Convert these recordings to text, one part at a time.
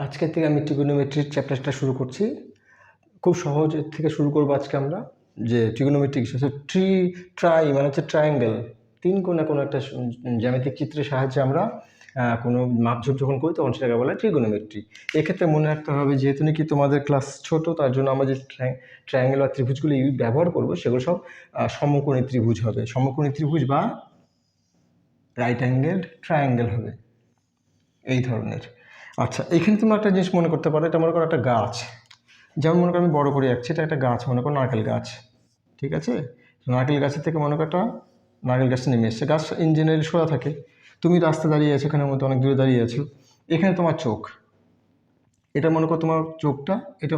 আজকের থেকে আমি ট্রিগোনোমেট্রির চ্যাপ্টারটা শুরু করছি। খুব সহজ থেকে শুরু করবো আজকে আমরা, যে ট্রিগোনোমেট্রিক ট্রাই মানে হচ্ছে ট্রায়াঙ্গেল, তিন কোণা কোনো একটা জ্যামিতিক চিত্রের সাহায্যে আমরা কোনো মাপঝোপ যখন করি তখন সেটাকে বলা হয় ট্রিগোনোমেট্রি। এক্ষেত্রে মনে রাখতে হবে, যেহেতু নাকি তোমাদের ক্লাস ছোট, তার জন্য আমরা যে ট্রায়াঙ্গেল বা ত্রিভুজগুলো ব্যবহার করবো সেগুলো সব সমকোণী ত্রিভুজ হবে, সমকোণী ত্রিভুজ বা রাইট অ্যাঙ্গেল ট্রায়াঙ্গেল হবে এই ধরনের। আচ্ছা, এখানে তোমরা একটা জিনিস মনে করতে পারো, এটা মনে করো একটা গাছ, যেমন মনে করো আমি বড় করে যাচ্ছি, এটা একটা গাছ, মনে করো নারকেল গাছ, ঠিক আছে? নারকেল গাছের থেকে মনে করো একটা নারকেল গাছটা নেমে এসছে, গাছ ইন জেনারেল সোজা থাকে, তুমি রাস্তা দাঁড়িয়ে আছো, এখানের মধ্যে অনেক দূরে দাঁড়িয়ে আছো, এখানে তোমার চোখ, এটা মনে করো তোমার চোখটা, এটা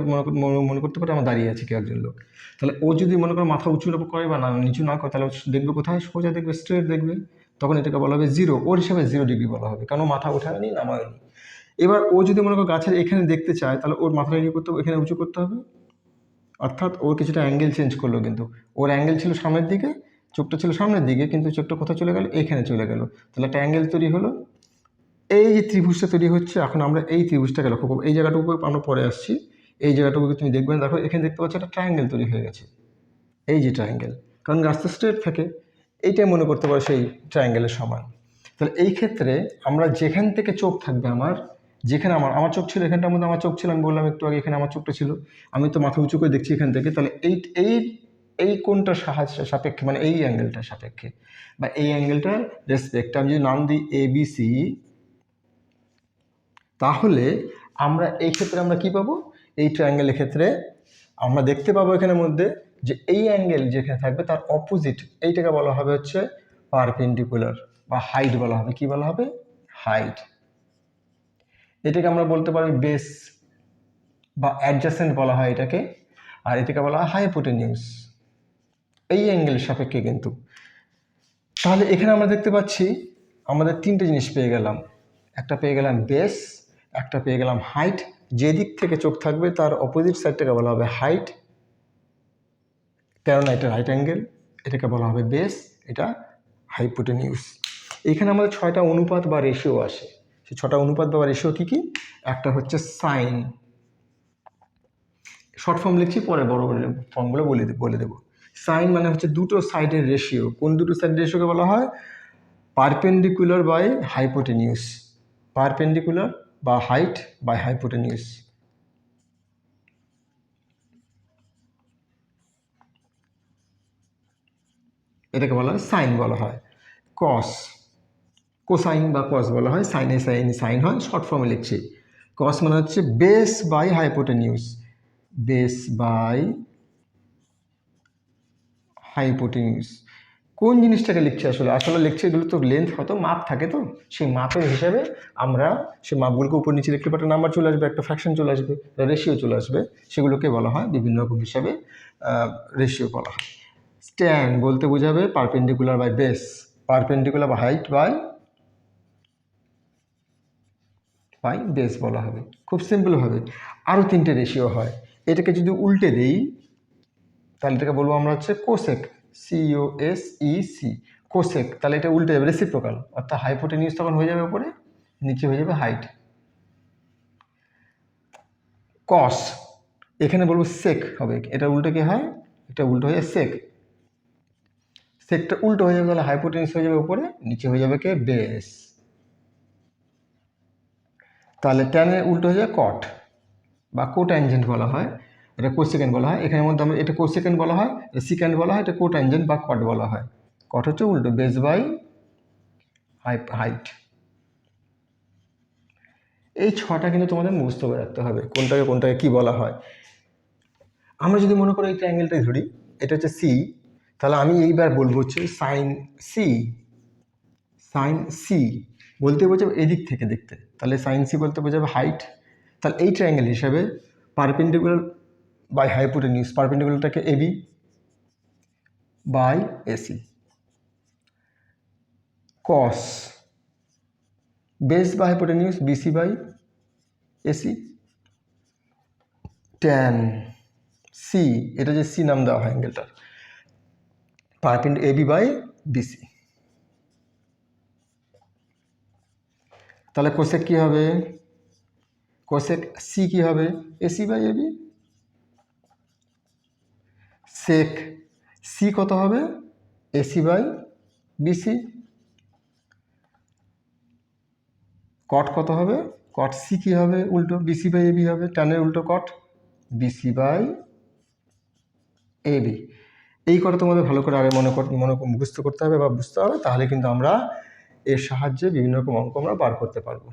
মনে করতে পারো আমার দাঁড়িয়ে আছে কেউ একজন লোক, তাহলে ও যদি মনে করো মাথা উঁচু করে বা না নিচু না করে, তাহলে দেখবে কোথায়, সোজা দেখবে, স্ট্রেট দেখবে, তখন এটাকে বলা হবে জিরো, ওর হিসাবে 0 ডিগ্রি বলা হবে, কারণ মাথা ওঠায়নি নামায়নি। এবার ও যদি মনে করো গাছের এখানে দেখতে চায়, তাহলে ওর মাথাটা কী করতে হবে, এখানে উঁচু করতে হবে, অর্থাৎ ওর কিছুটা অ্যাঙ্গেল চেঞ্জ করলো, কিন্তু ওর অ্যাঙ্গেল ছিল সামনের দিকে, চোখটা ছিল সামনের দিকে, কিন্তু চোখটা কোথায় চলে গেল, এখানে চলে গেল, তাহলে একটা অ্যাঙ্গেল তৈরি হলো। এই যে ত্রিভুজটা তৈরি হচ্ছে, এখন আমরা এই ত্রিভুজটাকে লক্ষ্য করবো, এই জায়গাটুকু আমরা পরে আসছি, এই জায়গাটুকু তুমি দেখবে, দেখো এখানে দেখতে পাচ্ছ একটা ট্রায়াঙ্গেল তৈরি হয়ে গেছে, এই যে ট্রায়াঙ্গেল, কারণ রাস্তা স্ট্রেট থাকে, এইটাই মনে করতে পারো সেই ট্রায়াঙ্গেলের সমান। তাহলে এই ক্ষেত্রে আমরা যেখান থেকে চোখ থাকবে আমার, যেখানে আমার চোখ ছিল, এখানটার মধ্যে আমার চোখ ছিল, আমি বললাম একটু আগে এখানে আমার চোখটা ছিল, আমি তো মাথা উঁচু করে দেখছি এখান থেকে, তাহলে এই এই এই কোণটার সাপেক্ষে, মানে এই অ্যাঙ্গেলটার সাপেক্ষে বা এই অ্যাঙ্গেলটার রেসপেক্ট আমি যদি নাম দিই ABC, তাহলে আমরা এই ক্ষেত্রে আমরা কি পাবো, এই ট্রায়াঙ্গেলের ক্ষেত্রে আমরা দেখতে পাবো এখানের মধ্যে যে এই অ্যাঙ্গেল যেখানে থাকবে তার অপোজিট, এইটাকে বলা হবে হচ্ছে পারপেন্ডিকুলার বা হাইট বলা হবে, কি বলা হবে, হাইট। এটাকে আমরা বলতে পারি বেস বা অ্যাডজাসেন্ট বলা হয় এটাকে, আর এটাকে বলা হয় হাইপোটেনিউস, এই অ্যাঙ্গেলের সাপেক্ষে কিন্তু। তাহলে এখানে আমরা দেখতে পাচ্ছি আমাদের তিনটে জিনিস পেয়ে গেলাম, একটা পেয়ে গেলাম বেস, একটা পেয়ে গেলাম হাইট, যে দিক থেকে চোখ থাকবে তার অপোজিট সাইডটাকে বলা হবে হাইট, কারণ এটা রাইট অ্যাঙ্গেল, এটাকে বলা হবে বেস, এটা হাইপোটেনিউস। এখানে আমাদের 6টা অনুপাত বা রেশিও আসে, সেই 6টা অনুপাত বা রেশিও কী কী, একটা হচ্ছে সাইন, শর্ট ফর্ম লিখছি, পরে বড় ফর্মগুলো বলে দেবো। সাইন মানে হচ্ছে দুটো সাইডের রেশিও, কোন দুটো সাইডের রেশিওকে বলা হয়, পারপেন্ডিকুলার বাই হাইপোটেনিউস, পারপেন্ডিকুলার বা হাইট বাই হাইপোটেনিউস। এটাকে বলা হয় সাইন বলা হয়। কস, কোসাইন বা কস বলা হয়, সাইনে সাইন হয়, শর্ট ফর্মে লিখছি। কস মানে হচ্ছে বেস বাই হাইপোটেনিউস, বেস বাই হাইপোটেনিউস। কোন জিনিসটাকে লিখছে, আসলে লিখছে, এগুলো তো লেন্থ হয়তো মাপ থাকে, তো সেই মাপের হিসাবে আমরা সেই মাপগুলোকে উপর নিচে লিখলে একটা নাম্বার চলে আসবে, একটা ফ্র্যাকশন চলে আসবে, রেশিও চলে আসবে, সেগুলোকে বলা হয় বিভিন্ন রকম হিসাবে রেশিও বলা হয়। স্ট্যান বলতে বোঝাবে পারপেন্ডিকুলার বাই বেস, পারপেন্ডিকুলার বা হাইট বাই বেস বলা হবে, খুব সিম্পল হবে। আরও 3টে রেশিও হয়, এটাকে যদি উল্টে দেই তাহলে এটাকে বলবো আমরা হচ্ছে কোসেক, COSEC, কোসেক, তাহলে এটা উল্টে যাবে, রেসিপ্রোকাল, অর্থাৎ হাইপোটেনিউস তখন হয়ে যাবে উপরে, নিচে হয়ে যাবে হাইট। কস, এখানে বলবো সেক হবে, এটা উল্টো কি হয়, এটা উল্টো হয়ে সেক, সেকটা উল্টো হয়ে যাবে, তাহলে হাইপোটেনিউস হয়ে যাবে উপরে, নিচে হয়ে যাবে কে, বেস। তাহলে ট্যানে উল্টো হয়ে যায় কট বা কোট্যানজেন্ট বলা হয়, এটা কোসেকেন্ড বলা হয়, এখানের মধ্যে আমরা এটা কোসেকেন্ড বলা হয়, সিকেন্ড বলা হয়, এটা কোট্যানজেন্ট বা কট বলা হয়। কট হচ্ছে উল্টো, বেস বাই হাইট। এই 6টা কিন্তু তোমাদের মুখস্থ করে রাখতে হবে, কোনটাকে কি বলা হয়। আমরা যদি মনে করো এই ট্রায়াঙ্গেলটাই ধরি, এটা হচ্ছে সি, তাহলে আমি এইবার বলবো হচ্ছে সাইন সি, সাইন সি বলতে বোঝাবে এদিক থেকে দেখতে, তাহলে সাইন সি বলতে বোঝাবে হাইট। তাহলে এই ট্রায়াঙ্গেল হিসাবে পারপেন্ডিকুলার বাই হাইপোটেনিউস, পারপেন্ডিকুলারটাকে AB by AC, cos base by hypotenuse BC by AC, tan C, এটা যে সি নাম দেওয়া হয় অ্যাঙ্গেলটার, AB বাই BC। তাহলে কোসেক কী হবে, কোসেক সি কি হবে, AC by AB. Sec C কত হবে, এসি বাই বিসি। কট কত হবে, কট সি কি হবে, উল্টো বিসি বাই এবি হবে, টানের উল্টো কট, বিসি বাই এবি। এই কথা তোমাদের ভালো করে আগে মনে মুখস্থ করতে হবে বা বুঝতে হবে, তাহলে কিন্তু আমরা এর সাহায্যে বিভিন্ন রকম অঙ্ক আমরা বার করতে পারবো।